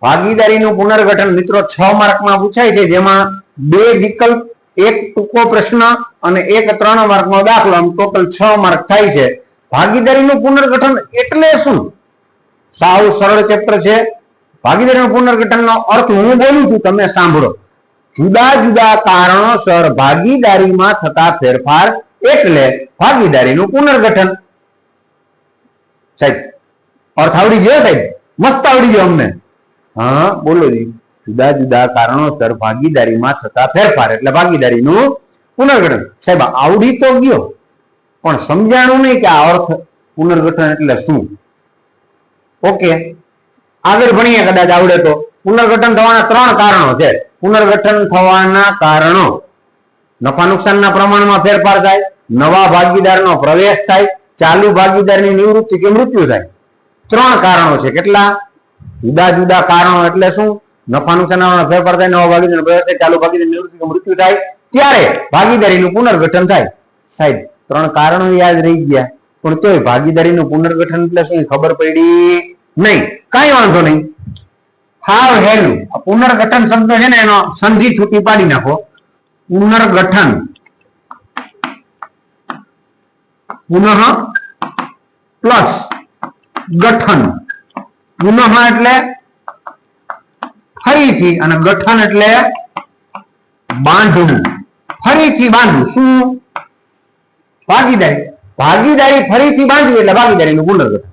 ભાગીદારીનું પુનર્ગઠન મિત્રો 6 માર્કમાં પૂછાય છે, જેમાં 2 વિકલ્પ, એક ટૂંકો પ્રશ્ન અને એક 3 માર્કનો દાખલો, આમ ટોટલ 6 માર્ક થાય છે. ભાગીદારીનું પુનર્ગઠન એટલે શું? સાવ સરળ ચેપ્ટર છે. ભાગીદારીનું પુનર્ગઠનનો અર્થ હું બોલું છું, તમે સાંભળો. જુદા જુદા કારણોસર ભાગીદારીમાં થતા ફેરફાર એટલે ભાગીદારીનું પુનર્ગઠન. સાહેબ અર્થ આવડી ગયો? સાહેબ મસ્ત આવડી ગયો અમને. હા બોલો જી. જુદા જુદા કારણોસર ભાગીદારીમાં થતા ફેરફાર એટલે ભાગીદારીનું પુનર્ગઠન. સાહેબ આવડી તો ગયો, પણ સમજાણું નહીં કે આ અર્થ પુનર્ગઠન એટલે શું. ઓકે, આગળ ભણીએ, કદાચ આવડે તો. પુનર્ગઠન થવાના 3 કારણો છે. પુનર્ગઠન થવાના કારણો: નફા નુકસાનના પ્રમાણમાં ફેરફાર થાય, નવા ભાગીદારનો પ્રવેશ થાય, ચાલુ ભાગીદારની નિવૃત્તિ કે મૃત્યુ થાય. 3 કારણો છે. કેટલા? જુદા જુદા કારણો એટલે શું? નફા નુકસાનના ફેરફાર થાય, નવા ભાગીદારનો પ્રવેશ થાય, ચાલુ ભાગીદારની નિવૃત્તિ કે મૃત્યુ થાય, ત્યારે ભાગીદારીનું પુનર્ગઠન થાય. સાહેબ 3 કારણો યાદ રહી ગયા, પણ તોય ભાગીદારીનું પુનર્ગઠન એટલે શું ખબર પડી નહીં. કાંઈ વાંધો નહીં, હાવ હેલું. પુનર્ગઠન શબ્દ છે ને, એનો સંધિ છૂટી પાડી નાખો. પુનર્ગઠન, પુનઃ પ્લસ ગઠન. પુનઃ એટલે ફરીથી, અને ગઠન એટલે બાંધવું, ફરીથી બાંધવું. શું? ભાગીદારી. ભાગીદારી ફરીથી બાંધવી એટલે ભાગીદારીનું પુનર્ગઠન.